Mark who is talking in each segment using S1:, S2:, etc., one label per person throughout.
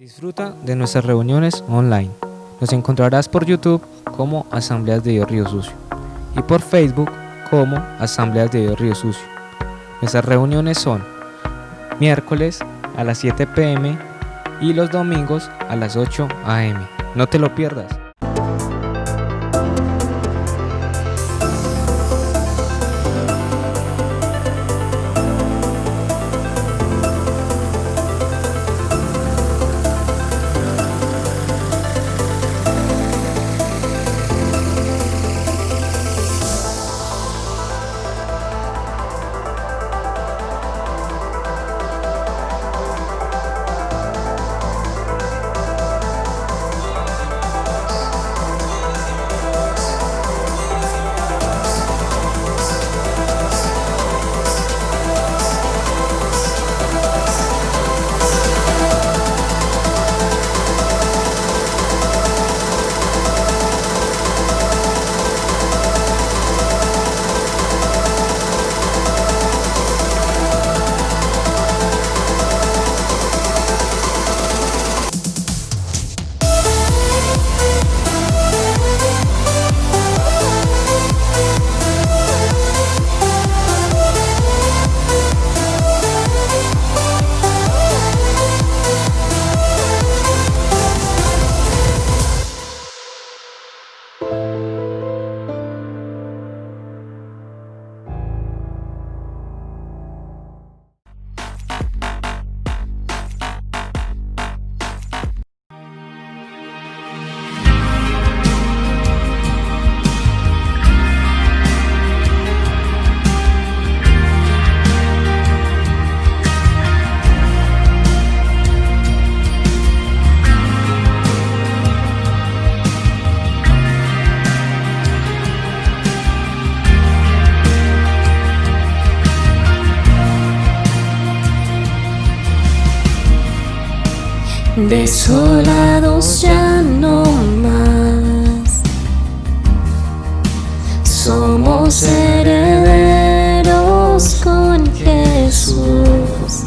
S1: Disfruta de nuestras reuniones online. Nos encontrarás por YouTube como Asambleas de Dios Río Sucio y por Facebook como Asambleas de Dios Río Sucio. Nuestras reuniones son miércoles a las 7 p.m. y los domingos a las 8 a.m. No te lo pierdas.
S2: Desolados ya no más, somos herederos con Jesús,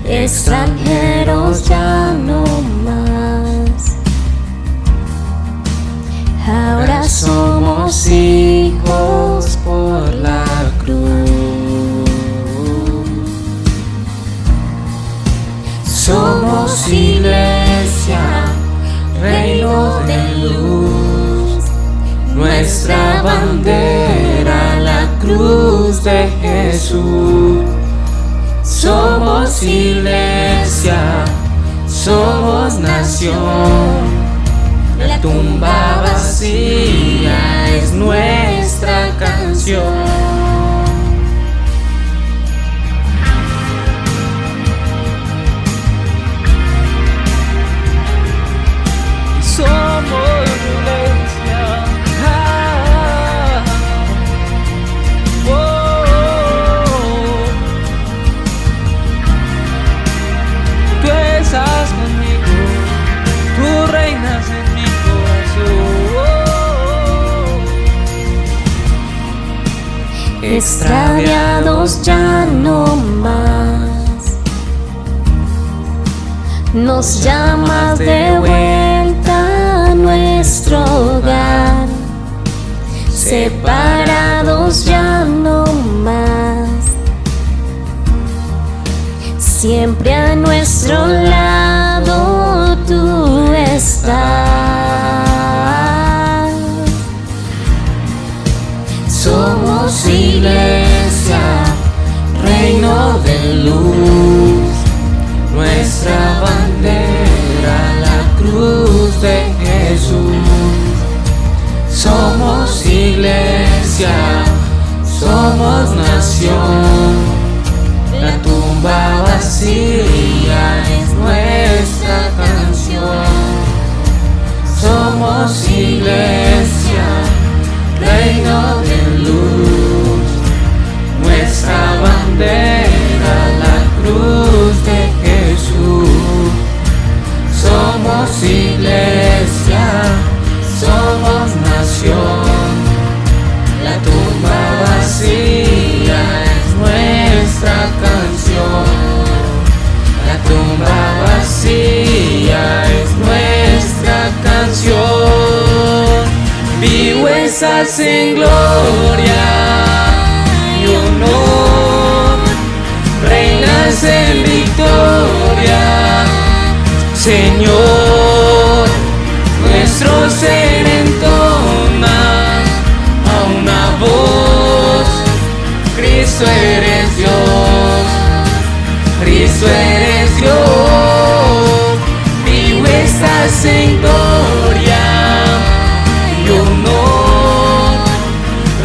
S2: extranjeros ya no más, ahora somos hijos por la cruz. Somos iglesia, reino de luz, nuestra bandera, la cruz de Jesús. Somos iglesia, somos nación, la tumba vacía es nuestra canción.
S3: Somos iglesia, Tú estás conmigo, tú reinas en mi corazón.
S2: Extraviados ya no más, nos llamas de vuelta a nuestro hogar. Separados ya no más, siempre a nuestro lado tú estás. Somos iglesia, reino de luz, nuestra bandera, la cruz de Jesús. Somos iglesia, somos nación, la tumba vacía es nuestra estás en gloria y honor, reinas en victoria, Señor. Nuestro ser entona a una voz: Cristo eres Dios, Cristo eres Dios. Vivo estás en gloria y honor,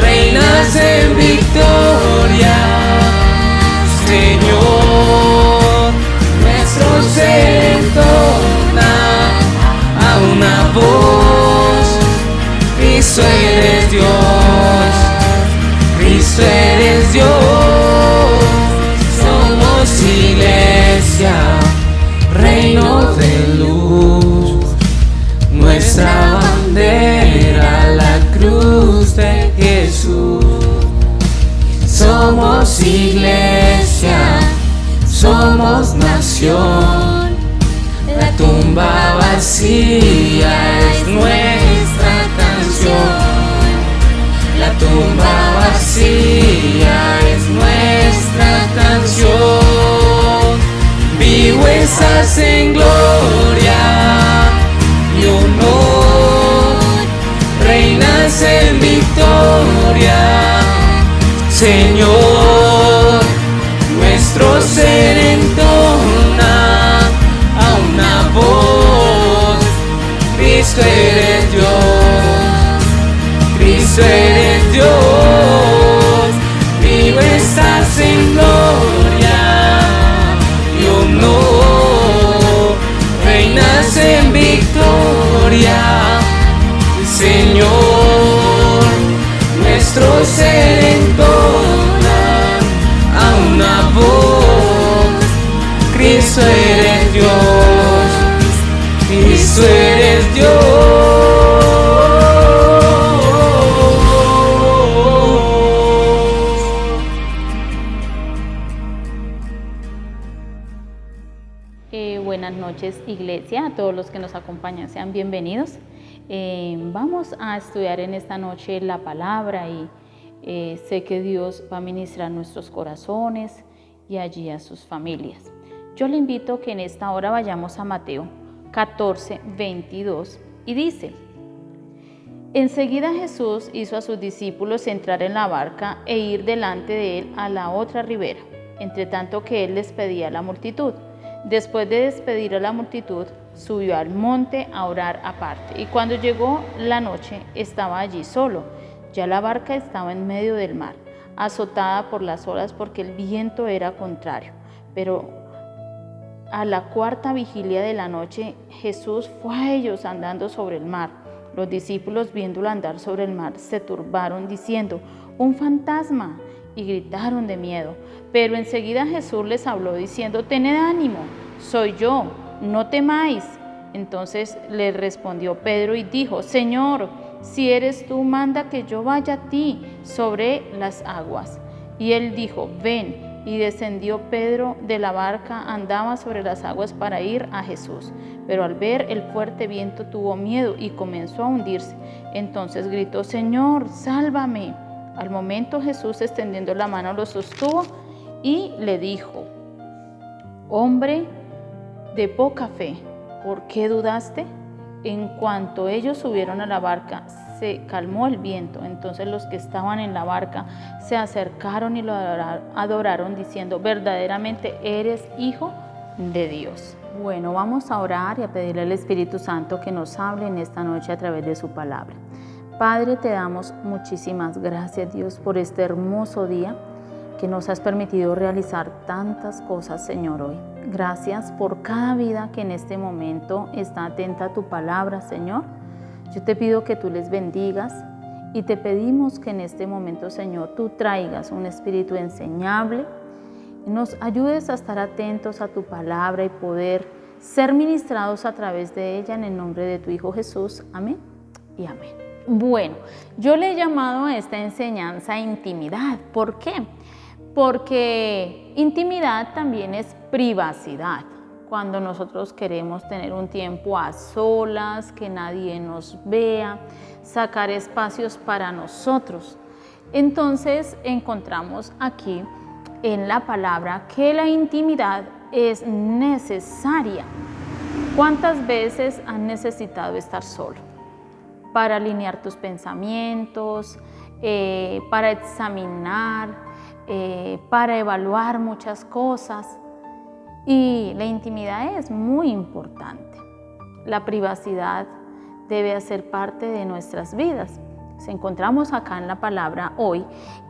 S2: reinas en victoria, Señor. Nuestro ser entona a una voz: Cristo eres Dios, Cristo eres Dios. Somos iglesia, reino de luz, nuestra bandera, la cruz de Jesús. Somos iglesia, somos nación, la tumba vacía es nuestra canción. La tumba vacía es nuestra canción. Vivo estás en gloria y honor, reinas en victoria, Señor. Nuestro ser entona a una voz: Cristo eres Dios, Cristo eres Dios. Vivo estás en gloria y honor, reinas en victoria, Señor. Nuestro ser entona a una voz: Cristo eres Dios, Cristo eres Dios.
S4: Buenas noches, iglesia, a todos los que nos acompañan, sean bienvenidos. Vamos a estudiar en esta noche la palabra y sé que Dios va a ministrar nuestros corazones y allí a sus familias. Yo le invito que en esta hora vayamos a Mateo 14, 22 y dice: Enseguida Jesús hizo a sus discípulos entrar en la barca e ir delante de él a la otra ribera, entre tanto que él despedía a la multitud. Después de despedir a la multitud, subió al monte a orar aparte. Y cuando llegó la noche, estaba allí solo. Ya la barca estaba en medio del mar, azotada por las olas porque el viento era contrario. Pero a la cuarta vigilia de la noche, Jesús fue a ellos andando sobre el mar. Los discípulos, viéndolo andar sobre el mar, se turbaron diciendo: ¡Un fantasma! Y gritaron de miedo. Pero enseguida Jesús les habló diciendo: Tened ánimo, soy yo, no temáis. Entonces le respondió Pedro y dijo: Señor, si eres tú, manda que yo vaya a ti sobre las aguas. Y él dijo: Ven. Y descendió Pedro de la barca, andaba sobre las aguas para ir a Jesús. Pero al ver el fuerte viento tuvo miedo y comenzó a hundirse. Entonces gritó: Señor, sálvame. Al momento Jesús, extendiendo la mano, lo sostuvo y le dijo: Hombre de poca fe, ¿por qué dudaste? En cuanto ellos subieron a la barca, se calmó el viento. Entonces los que estaban en la barca se acercaron y lo adoraron diciendo: verdaderamente eres Hijo de Dios. Bueno, vamos a orar y a pedirle al Espíritu Santo que nos hable en esta noche a través de su palabra. Padre, te damos muchísimas gracias, Dios, por este hermoso día que nos has permitido realizar tantas cosas, Señor, hoy. Gracias por cada vida que en este momento está atenta a tu palabra, Señor. Yo te pido que tú les bendigas y te pedimos que en este momento, Señor, tú traigas un espíritu enseñable y nos ayudes a estar atentos a tu palabra y poder ser ministrados a través de ella en el nombre de tu Hijo Jesús. Amén y amén. Bueno, yo le he llamado a esta enseñanza intimidad. ¿Por qué? Porque intimidad también es privacidad. cuando nosotros queremos tener un tiempo a solas, que nadie nos vea, sacar espacios para nosotros. Entonces encontramos aquí en la palabra que la intimidad es necesaria. ¿Cuántas veces has necesitado estar solo? Para alinear tus pensamientos, para examinar, para evaluar muchas cosas. Y la intimidad es muy importante. La privacidad debe hacer parte de nuestras vidas. Encontramos acá en la palabra hoy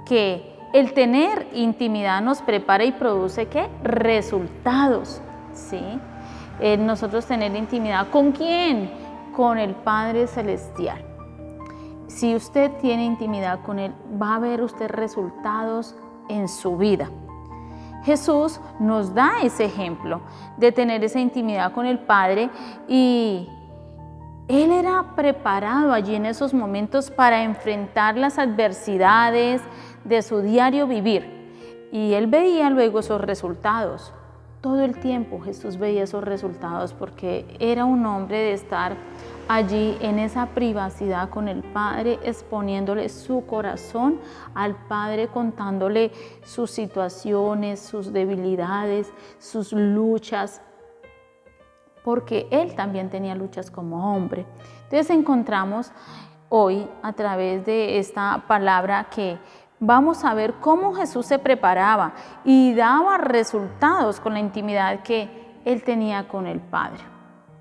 S4: que el tener intimidad nos prepara y produce ¿qué? Resultados, ¿sí? Nosotros tener intimidad, ¿con quién? Con el Padre Celestial. Si usted tiene intimidad con Él, va a ver usted resultados en su vida. Jesús nos da ese ejemplo de tener esa intimidad con el Padre y Él era preparado allí en esos momentos para enfrentar las adversidades de su diario vivir. Y Él veía luego esos resultados. Todo el tiempo Jesús veía esos resultados porque era un hombre de estar allí en esa privacidad con el Padre, exponiéndole su corazón al Padre, contándole sus situaciones, sus debilidades, sus luchas, porque Él también tenía luchas como hombre. Entonces encontramos hoy a través de esta palabra que vamos a ver cómo Jesús se preparaba y daba resultados con la intimidad que Él tenía con el Padre.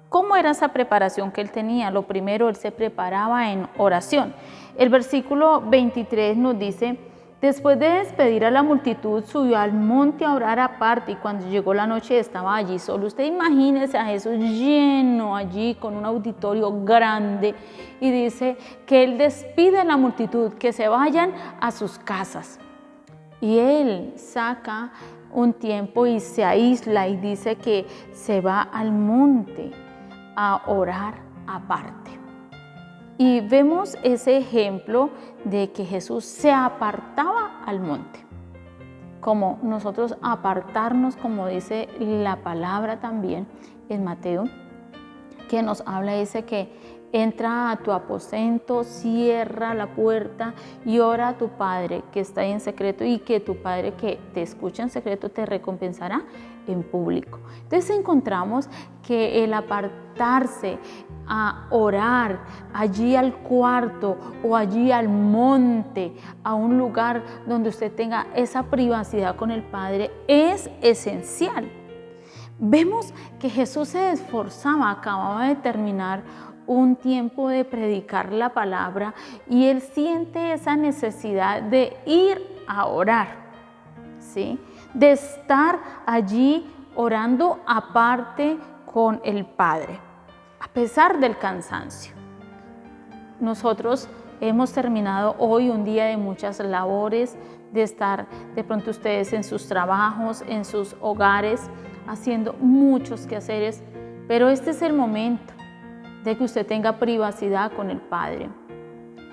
S4: ¿Cómo era esa preparación que Él tenía? Lo primero, Él se preparaba en oración. El versículo 23 nos dice: después de despedir a la multitud, subió al monte a orar aparte, y cuando llegó la noche estaba allí solo. Usted imagínese a Jesús lleno allí con un auditorio grande, y dice que Él despide a la multitud, que se vayan a sus casas. Y Él saca un tiempo y se aísla y dice que se va al monte a orar aparte. Y vemos ese ejemplo de que Jesús se apartaba al monte. Como nosotros apartarnos, como dice la palabra también en Mateo, que nos habla, dice que entra a tu aposento, cierra la puerta y ora a tu Padre que está ahí en secreto, y que tu Padre que te escucha en secreto te recompensará en público. Entonces encontramos que el apartarse a orar allí al cuarto o allí al monte, a un lugar donde usted tenga esa privacidad con el Padre, es esencial. Vemos que Jesús se esforzaba, acababa de terminar un tiempo de predicar la palabra y Él siente esa necesidad de ir a orar, ¿sí? De estar allí orando aparte con el Padre, a pesar del cansancio. Nosotros hemos terminado hoy un día de muchas labores, de estar de pronto ustedes en sus trabajos, en sus hogares, haciendo muchos quehaceres, pero este es el momento de que usted tenga privacidad con el Padre,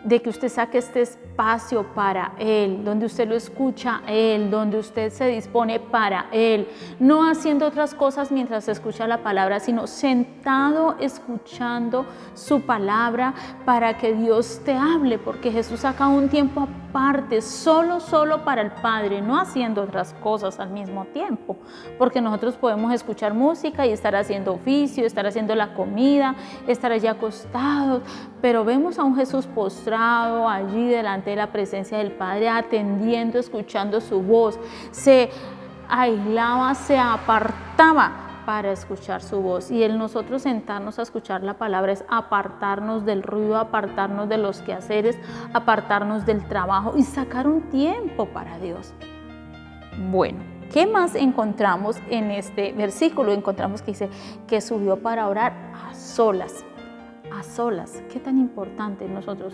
S4: de que usted saque este espacio para Él, donde usted lo escucha a Él, donde usted se dispone para Él, no haciendo otras cosas mientras escucha la palabra, sino sentado escuchando su palabra para que Dios te hable, porque Jesús saca un tiempo aparte, solo para el Padre, no haciendo otras cosas al mismo tiempo, porque nosotros podemos escuchar música y estar haciendo oficio, estar haciendo la comida, estar allí acostados, pero vemos a un Jesús postrado allí delante de la presencia del Padre, atendiendo, escuchando su voz. Se aislaba, se apartaba para escuchar su voz. Y el nosotros sentarnos a escuchar la palabra es apartarnos del ruido, apartarnos de los quehaceres, apartarnos del trabajo y sacar un tiempo para Dios. Bueno, ¿qué más encontramos en este versículo? Encontramos que dice que subió para orar a solas. A solas. Qué tan importante nosotros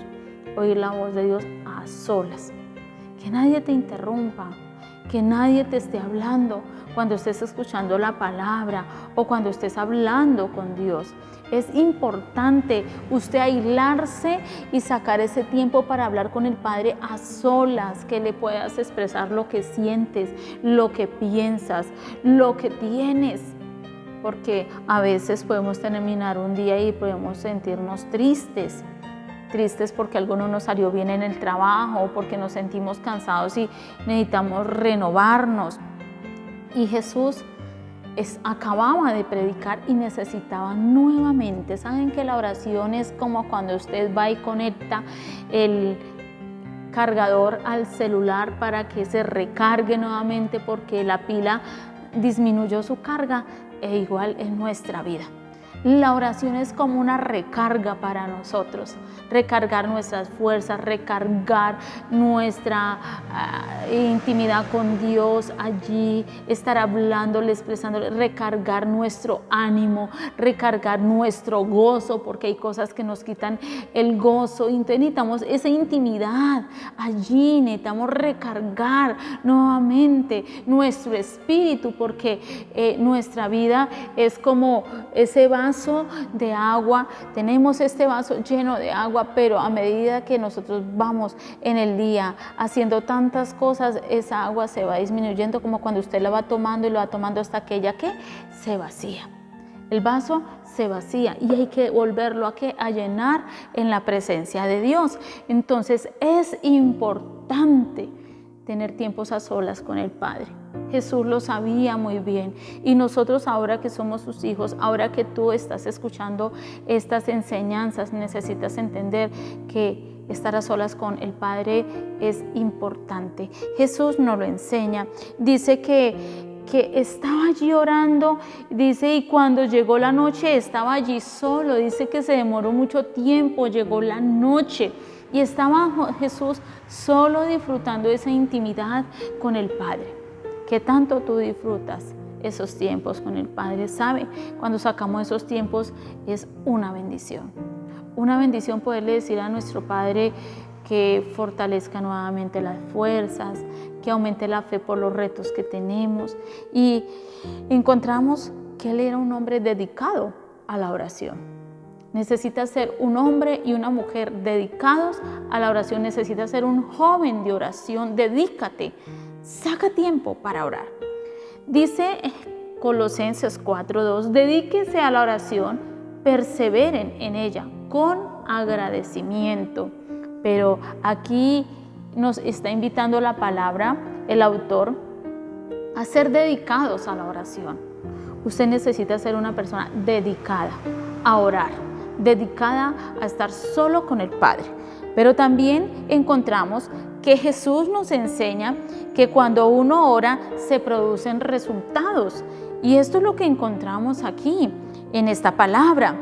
S4: oír la voz de Dios a solas. Que nadie te interrumpa, que nadie te esté hablando cuando estés escuchando la palabra o cuando estés hablando con Dios. Es importante usted aislarse y sacar ese tiempo para hablar con el Padre a solas, que le puedas expresar lo que sientes, lo que piensas, lo que tienes. porque a veces podemos terminar un día y podemos sentirnos tristes porque algo no nos salió bien en el trabajo, porque nos sentimos cansados y necesitamos renovarnos. Y Jesús acababa de predicar y necesitaba nuevamente. Saben que la oración es como cuando usted va y conecta el cargador al celular para que se recargue nuevamente porque la pila disminuyó su carga, e igual en nuestra vida. La oración es como una recarga para nosotros, recargar nuestras fuerzas, recargar nuestra intimidad con Dios allí, estar hablándole, expresándole, recargar nuestro ánimo, recargar nuestro gozo, porque hay cosas que nos quitan el gozo. Entonces necesitamos esa intimidad allí, necesitamos recargar nuevamente nuestro espíritu, porque nuestra vida es como ese vaso de agua. Tenemos este vaso lleno de agua, pero a medida que nosotros vamos en el día haciendo tantas cosas, esa agua se va disminuyendo, como cuando usted la va tomando y lo va tomando hasta que ella se vacía. El vaso se vacía y hay que volverlo a llenar en la presencia de Dios. Entonces es importante tener tiempos a solas con el Padre. Jesús lo sabía muy bien, y nosotros ahora que somos sus hijos, ahora que tú estás escuchando estas enseñanzas, necesitas entender que estar a solas con el Padre es importante. Jesús nos lo enseña. Dice que estaba allí orando, dice, y cuando llegó la noche estaba allí solo. Dice que se demoró mucho tiempo, llegó la noche y estaba Jesús solo disfrutando de esa intimidad con el Padre. ¿Qué tanto tú disfrutas esos tiempos con el Padre? ¿Sabe? Cuando sacamos esos tiempos es una bendición. Una bendición poderle decir a nuestro Padre que fortalezca nuevamente las fuerzas, que aumente la fe por los retos que tenemos. Y encontramos que Él era un hombre dedicado a la oración. Necesitas ser un hombre y una mujer dedicados a la oración. Necesitas ser un joven de oración. Dedícate. Saca tiempo para orar. Dice Colosenses 4:2, dedíquense a la oración, perseveren en ella con agradecimiento. Pero aquí nos está invitando la palabra, el autor, a ser dedicados a la oración. Usted necesita ser una persona dedicada a orar, dedicada a estar solo con el Padre. Pero también encontramos que Jesús nos enseña que cuando uno ora se producen resultados. Y esto es lo que encontramos aquí en esta palabra.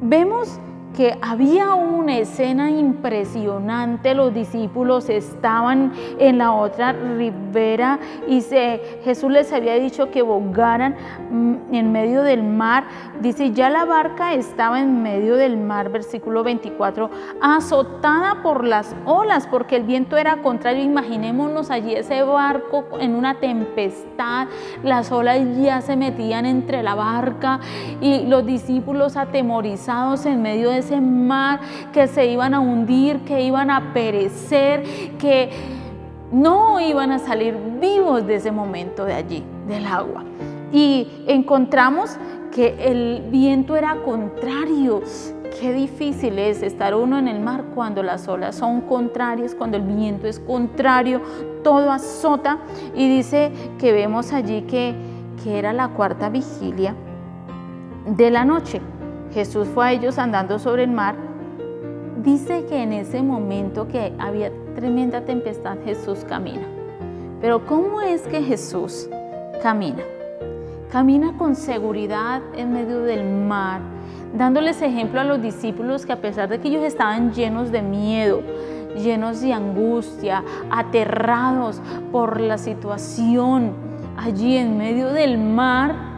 S4: Vemos que había una escena impresionante. Los discípulos estaban en la otra ribera y Jesús les había dicho que bogaran en medio del mar. Dice, ya la barca estaba en medio del mar, versículo 24, azotada por las olas, porque el viento era contrario. Imaginémonos allí ese barco en una tempestad, las olas ya se metían entre la barca y los discípulos atemorizados en medio de ese mar, que se iban a hundir, que iban a perecer, que no iban a salir vivos de ese momento de allí, del agua. Y encontramos que el viento era contrario. Qué difícil es estar uno en el mar cuando las olas son contrarias, cuando el viento es contrario, todo azota. Y dice que vemos allí que era la cuarta vigilia de la noche. Jesús fue a ellos andando sobre el mar. Dice que en ese momento que había tremenda tempestad, Jesús camina. Pero ¿cómo es que Jesús camina? Camina con seguridad en medio del mar, dándoles ejemplo a los discípulos que, a pesar de que ellos estaban llenos de miedo, llenos de angustia, aterrados por la situación, allí en medio del mar,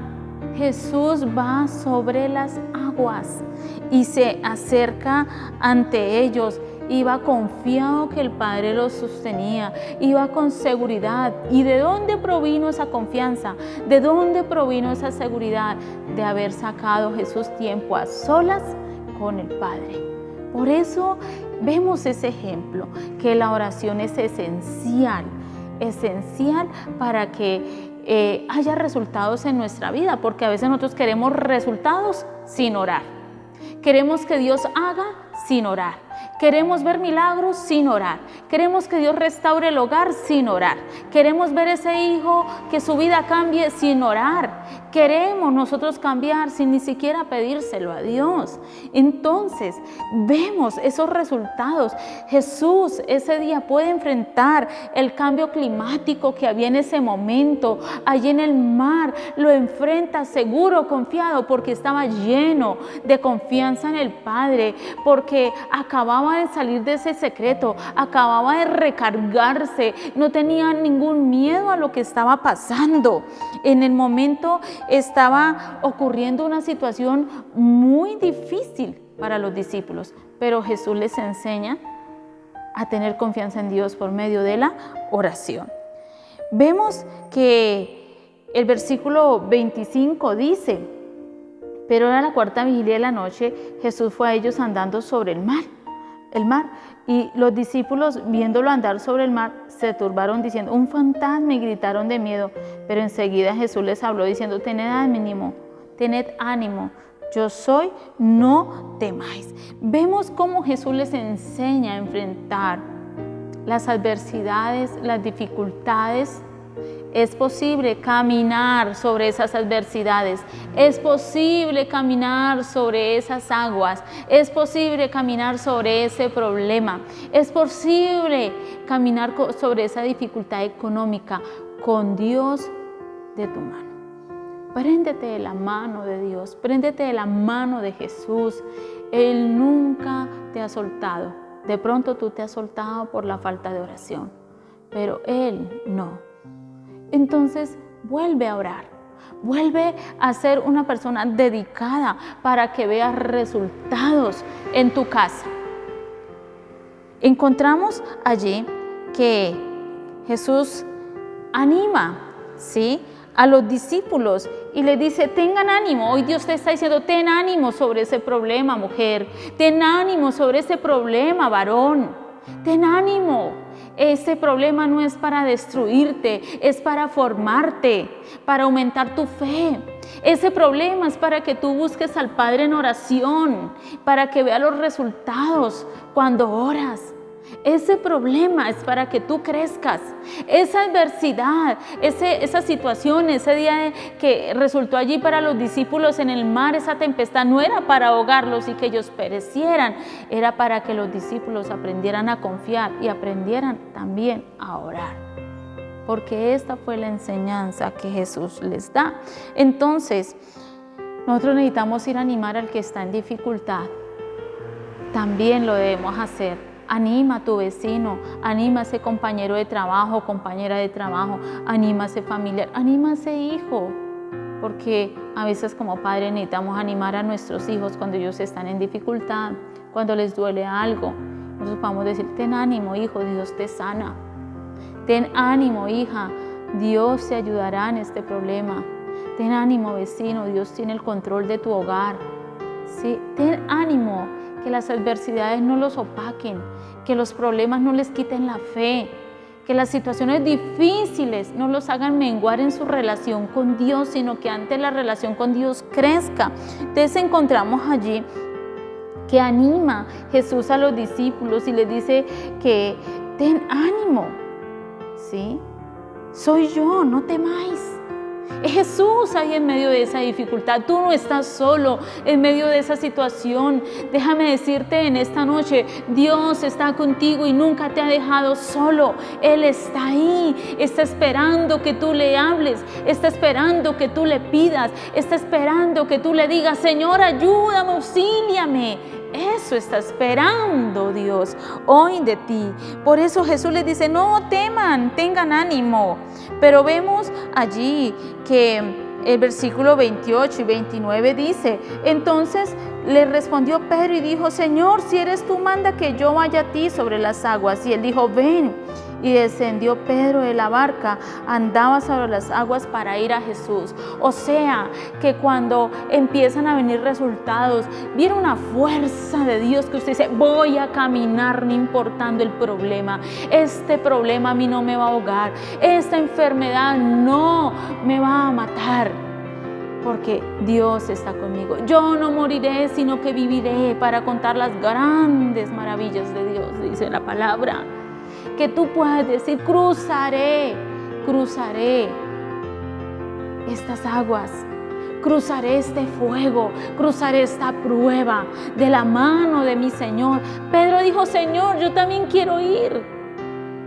S4: Jesús va sobre las aguas y se acerca ante ellos. Iba confiado que el Padre los sostenía, iba con seguridad. ¿Y de dónde provino esa confianza? ¿De dónde provino esa seguridad? De haber sacado Jesús tiempo a solas con el Padre. Por eso vemos ese ejemplo, que la oración es esencial para que haya resultados en nuestra vida, porque a veces nosotros queremos resultados sin orar. Queremos que Dios haga sin orar. Queremos ver milagros sin orar. Queremos que Dios restaure el hogar sin orar. Queremos ver ese hijo que su vida cambie sin orar. Queremos nosotros cambiar sin ni siquiera pedírselo a Dios. Entonces vemos esos resultados. Jesús ese día puede enfrentar el cambio climático que había en ese momento. Allí en el mar lo enfrenta seguro, confiado, porque estaba lleno de confianza en el Padre, porque acababa de salir de ese secreto, acababa de recargarse, no tenía ningún miedo a lo que estaba pasando. En el momento estaba ocurriendo una situación muy difícil para los discípulos, pero Jesús les enseña a tener confianza en Dios por medio de la oración. Vemos que el versículo 25 dice: pero era la cuarta vigilia de la noche, Jesús fue a ellos andando sobre el mar, y los discípulos, viéndolo andar sobre el mar, se turbaron diciendo: un fantasma, y gritaron de miedo. Pero enseguida Jesús les habló diciendo: tened ánimo, yo soy, no temáis. Vemos cómo Jesús les enseña a enfrentar las adversidades, las dificultades. Es posible caminar sobre esas adversidades, es posible caminar sobre esas aguas, es posible caminar sobre ese problema, es posible caminar sobre esa dificultad económica con Dios de tu mano. Préndete de la mano de Dios, préndete de la mano de Jesús. Él nunca te ha soltado. De pronto tú te has soltado por la falta de oración, pero Él no. Entonces vuelve a orar, vuelve a ser una persona dedicada para que veas resultados en tu casa. Encontramos allí que Jesús anima, ¿sí?, a los discípulos y les dice: tengan ánimo. Hoy Dios te está diciendo: ten ánimo sobre ese problema, mujer, ten ánimo sobre ese problema, varón, ten ánimo. Ese problema no es para destruirte, es para formarte, para aumentar tu fe. Ese problema es para que tú busques al Padre en oración, para que veas los resultados cuando oras. Ese problema es para que tú crezcas. Esa adversidad, esa situación, ese día que resultó allí para los discípulos en el mar, esa tempestad, no era para ahogarlos y que ellos perecieran, era para que los discípulos aprendieran a confiar y aprendieran también a orar. Porque esta fue la enseñanza que Jesús les da. Entonces, nosotros necesitamos ir a animar al que está en dificultad. También lo debemos hacer. Anima a tu vecino, anima a ese compañero de trabajo, compañera de trabajo, anima a ese familiar, anima a ese hijo, porque a veces como padres necesitamos animar a nuestros hijos cuando ellos están en dificultad, cuando les duele algo. Nosotros podemos decir: ten ánimo, hijo, Dios te sana. Ten ánimo, hija, Dios te ayudará en este problema. Ten ánimo, vecino, Dios tiene el control de tu hogar. ¿Sí? Ten ánimo, que las adversidades no los opaquen, que los problemas no les quiten la fe, que las situaciones difíciles no los hagan menguar en su relación con Dios, sino que antes la relación con Dios crezca. Entonces encontramos allí que anima Jesús a los discípulos y les dice que ten ánimo, ¿sí? Soy yo, no temáis. Es Jesús ahí en medio de esa dificultad. Tú no estás solo en medio de esa situación. Déjame decirte en esta noche: Dios está contigo y nunca te ha dejado solo. Él está ahí, está esperando que tú le hables, está esperando que tú le pidas, está esperando que tú le digas: Señor, ayúdame, auxíliame. Eso está esperando Dios hoy de ti. Por eso Jesús les dice: no teman, tengan ánimo. Pero vemos allí que el versículo 28 y 29 dice: entonces le respondió Pedro y dijo: Señor, si eres tú, manda que yo vaya a ti sobre las aguas. Y él dijo: ven. y descendió Pedro de la barca, andaba sobre las aguas para ir a Jesús. O sea, que cuando empiezan a venir resultados, viene una fuerza de Dios que usted dice, voy a caminar no importando el problema. Este problema a mí no me va a ahogar. Esta enfermedad no me va a matar. Porque Dios está conmigo. Yo no moriré, sino que viviré para contar las grandes maravillas de Dios, dice la palabra. Que tú puedas decir, cruzaré estas aguas, cruzaré este fuego, cruzaré esta prueba de la mano de mi Señor. Pedro dijo, Señor, yo también quiero ir.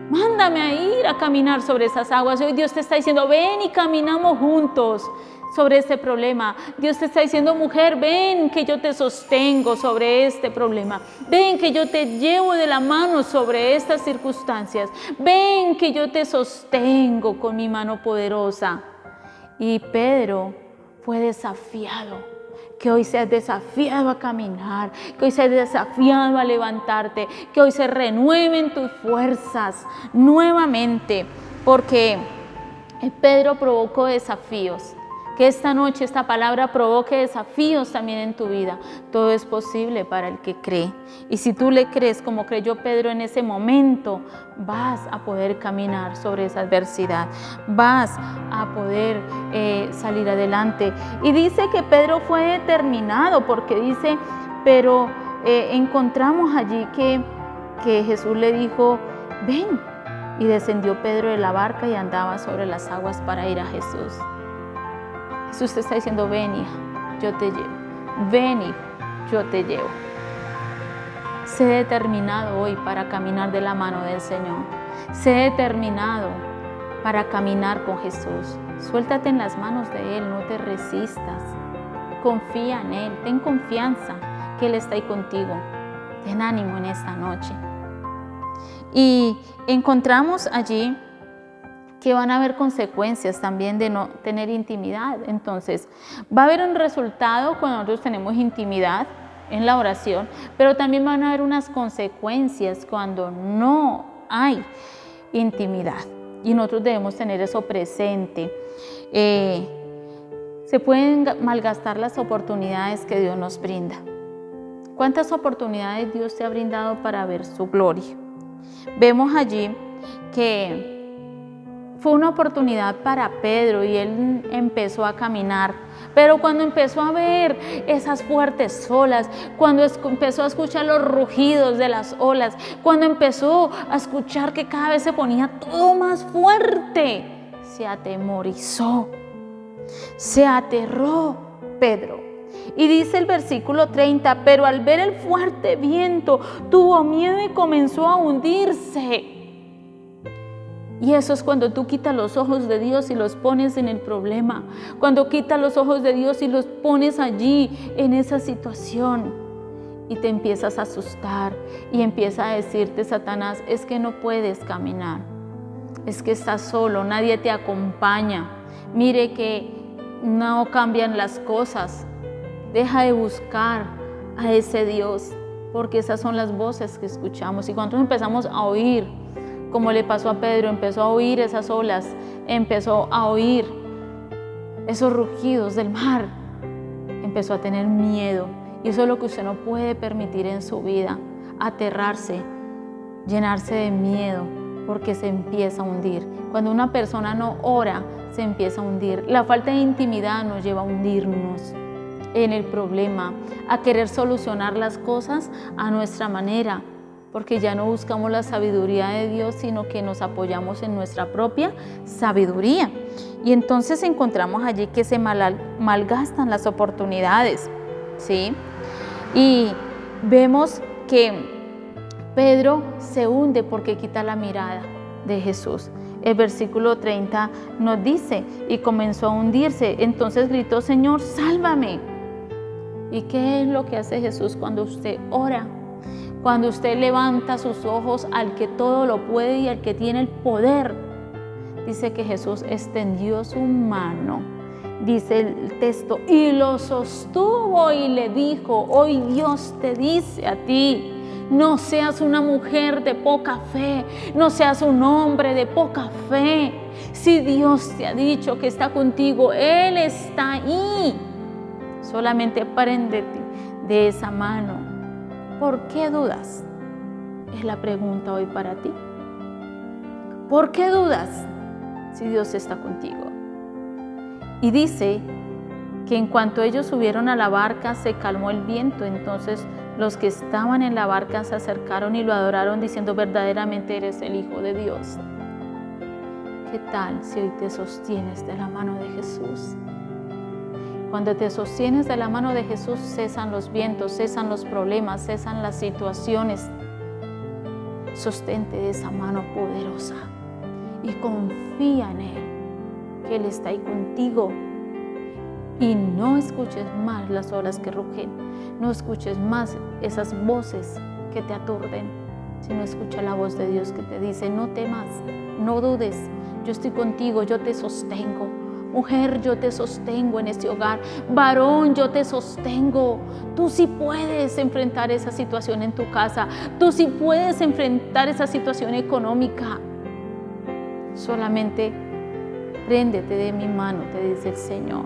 S4: Mándame a ir a caminar sobre esas aguas. Hoy Dios te está diciendo, ven y caminamos juntos sobre este problema. Dios te está diciendo, mujer, ven que yo te sostengo sobre este problema. Ven que yo te llevo de la mano sobre estas circunstancias. Ven que yo te sostengo con mi mano poderosa. Y Pedro fue desafiado. Que hoy seas desafiado a caminar, que hoy seas desafiado a levantarte, que hoy se renueven tus fuerzas nuevamente, porque Pedro provocó desafíos. Que esta noche esta palabra provoque desafíos también en tu vida. Todo es posible para el que cree. Y si tú le crees como creyó Pedro en ese momento, vas a poder caminar sobre esa adversidad. Vas a poder salir adelante. Y dice que Pedro fue determinado, porque dice, pero encontramos allí que Jesús le dijo, ven. Y descendió Pedro de la barca y andaba sobre las aguas para ir a Jesús. Jesús te está diciendo, ven, hija, yo te llevo. Ven, hijo, yo te llevo. Sé determinado hoy para caminar de la mano del Señor. Sé determinado para caminar con Jesús. Suéltate en las manos de Él, no te resistas. Confía en Él, ten confianza que Él está ahí contigo. Ten ánimo en esta noche. Y encontramos allí que van a haber consecuencias también de no tener intimidad. Entonces, va a haber un resultado cuando nosotros tenemos intimidad en la oración, pero también van a haber unas consecuencias cuando no hay intimidad. Y nosotros debemos tener eso presente. Se pueden malgastar las oportunidades que Dios nos brinda. ¿Cuántas oportunidades Dios te ha brindado para ver su gloria? Vemos allí que fue una oportunidad para Pedro y él empezó a caminar. Pero cuando empezó a ver esas fuertes olas, cuando empezó a escuchar los rugidos de las olas, cuando empezó a escuchar que cada vez se ponía todo más fuerte, se atemorizó, se aterró Pedro. Y dice el versículo 30, pero al ver el fuerte viento, tuvo miedo y comenzó a hundirse. Y eso es cuando tú quitas los ojos de Dios y los pones en el problema. Cuando quitas los ojos de Dios y los pones allí en esa situación. Y te empiezas a asustar y empieza a decirte Satanás, es que no puedes caminar. Es que estás solo, nadie te acompaña. Mire que no cambian las cosas. Deja de buscar a ese Dios, porque esas son las voces que escuchamos. Y cuando empezamos a oír, como le pasó a Pedro, empezó a oír esas olas, empezó a oír esos rugidos del mar, empezó a tener miedo. Y eso es lo que usted no puede permitir en su vida, aterrarse, llenarse de miedo, porque se empieza a hundir. Cuando una persona no ora, se empieza a hundir. La falta de intimidad nos lleva a hundirnos en el problema, a querer solucionar las cosas a nuestra manera, porque ya no buscamos la sabiduría de Dios, sino que nos apoyamos en nuestra propia sabiduría. Y entonces encontramos allí que se malgastan las oportunidades, ¿sí? Y vemos que Pedro se hunde porque quita la mirada de Jesús. El versículo 30 nos dice, y comenzó a hundirse. Entonces gritó, Señor, sálvame. ¿Y qué es lo que hace Jesús cuando usted ora? Cuando usted levanta sus ojos al que todo lo puede y al que tiene el poder. Dice que Jesús extendió su mano, dice el texto, y lo sostuvo y le dijo, hoy Dios te dice a ti No seas una mujer de poca fe, no seas un hombre de poca fe. Si Dios te ha dicho que está contigo, Él está ahí. Solamente préndete de esa mano. ¿Por qué dudas? Es la pregunta hoy para ti. ¿Por qué dudas si Dios está contigo? Y dice que en cuanto ellos subieron a la barca, se calmó el viento. Entonces los que estaban en la barca se acercaron y lo adoraron, diciendo: verdaderamente eres el Hijo de Dios. ¿Qué tal si hoy te sostienes de la mano de Jesús? Cuando te sostienes de la mano de Jesús, cesan los vientos, cesan los problemas, cesan las situaciones. Sostente de esa mano poderosa y confía en Él, que Él está ahí contigo. Y no escuches más las olas que rugen, no escuches más esas voces que te aturden, sino escucha la voz de Dios que te dice: no temas, no dudes, yo estoy contigo, yo te sostengo. Mujer, yo te sostengo en este hogar. Varón, yo te sostengo. Tú sí puedes enfrentar esa situación en tu casa. Tú sí puedes enfrentar esa situación económica. Solamente préndete de mi mano, te dice el Señor.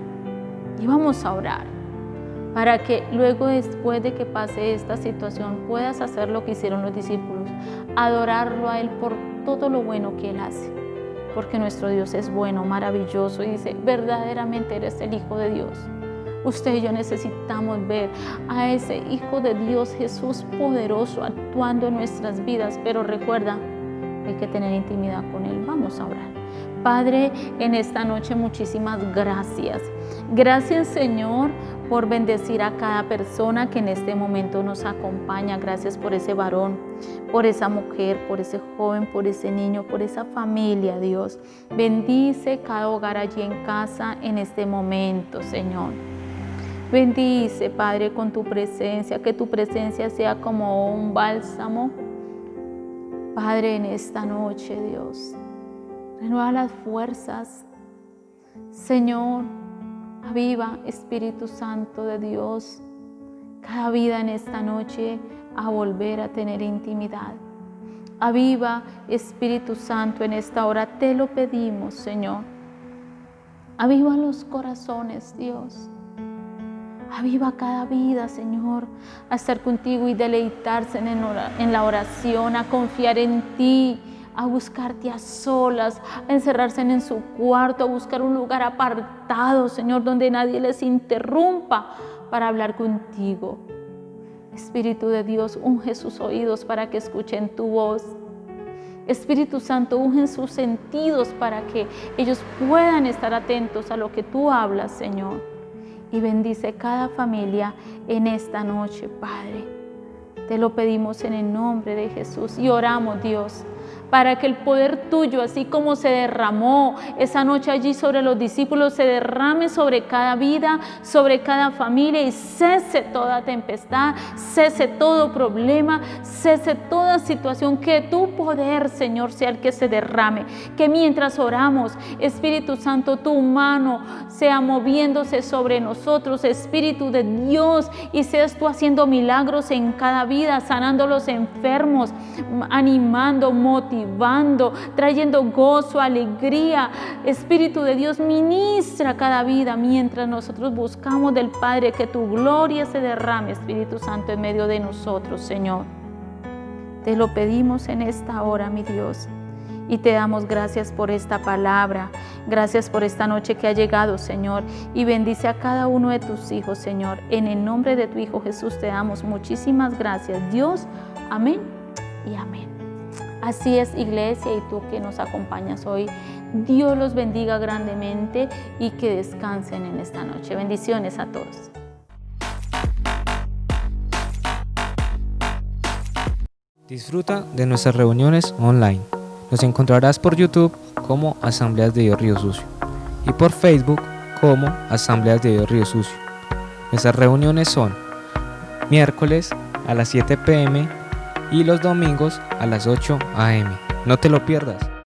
S4: Y vamos a orar para que luego, después de que pase esta situación, puedas hacer lo que hicieron los discípulos: adorarlo a Él por todo lo bueno que Él hace. Porque nuestro Dios es bueno, maravilloso, y dice: verdaderamente eres el Hijo de Dios. Usted y yo necesitamos ver a ese Hijo de Dios, Jesús poderoso, actuando en nuestras vidas. Pero recuerda, hay que tener intimidad con Él. Vamos a orar. Padre, en esta noche muchísimas gracias. Gracias, Señor, por bendecir a cada persona que en este momento nos acompaña. Gracias por ese varón, por esa mujer, por ese joven, por ese niño, por esa familia, Dios. Bendice cada hogar allí en casa en este momento, Señor. Bendice, Padre, con tu presencia, que tu presencia sea como un bálsamo. Padre, en esta noche, Dios, renueva las fuerzas. Señor, aviva, Espíritu Santo de Dios, cada vida en esta noche a volver a tener intimidad. Aviva, Espíritu Santo, en esta hora te lo pedimos, Señor. Aviva los corazones, Dios. Aviva cada vida, Señor, a estar contigo y deleitarse en la oración, a confiar en ti, a buscarte a solas, a encerrarse en su cuarto, a buscar un lugar apartado, Señor, donde nadie les interrumpa para hablar contigo. Espíritu de Dios, unge sus oídos para que escuchen tu voz. Espíritu Santo, unge sus sentidos para que ellos puedan estar atentos a lo que tú hablas, Señor. Y bendice cada familia en esta noche, Padre. Te lo pedimos en el nombre de Jesús y oramos, Dios, para que el poder tuyo, así como se derramó esa noche allí sobre los discípulos, se derrame sobre cada vida, sobre cada familia, y cese toda tempestad, cese todo problema, cese toda situación. Que tu poder, Señor, sea el que se derrame. Que mientras oramos, Espíritu Santo, tu mano sea moviéndose sobre nosotros, Espíritu de Dios, y seas tú haciendo milagros en cada vida, sanando a los enfermos, animando, motivando, trayendo gozo, alegría. Espíritu de Dios, ministra cada vida mientras nosotros buscamos del Padre. Que tu gloria se derrame, Espíritu Santo, en medio de nosotros, Señor. Te lo pedimos en esta hora, mi Dios, y te damos gracias por esta palabra. Gracias por esta noche que ha llegado, Señor, y bendice a cada uno de tus hijos, Señor. En el nombre de tu Hijo Jesús te damos muchísimas gracias, Dios. Amén y amén. Así es, iglesia, y tú que nos acompañas hoy, Dios los bendiga grandemente y que descansen en esta noche. Bendiciones a todos.
S1: Disfruta de nuestras reuniones online. Nos encontrarás por YouTube como Asambleas de Dios Río Sucio y por Facebook como Asambleas de Dios Río Sucio. Nuestras reuniones son miércoles a las 7 p.m. y los domingos a las 8 a.m. No te lo pierdas.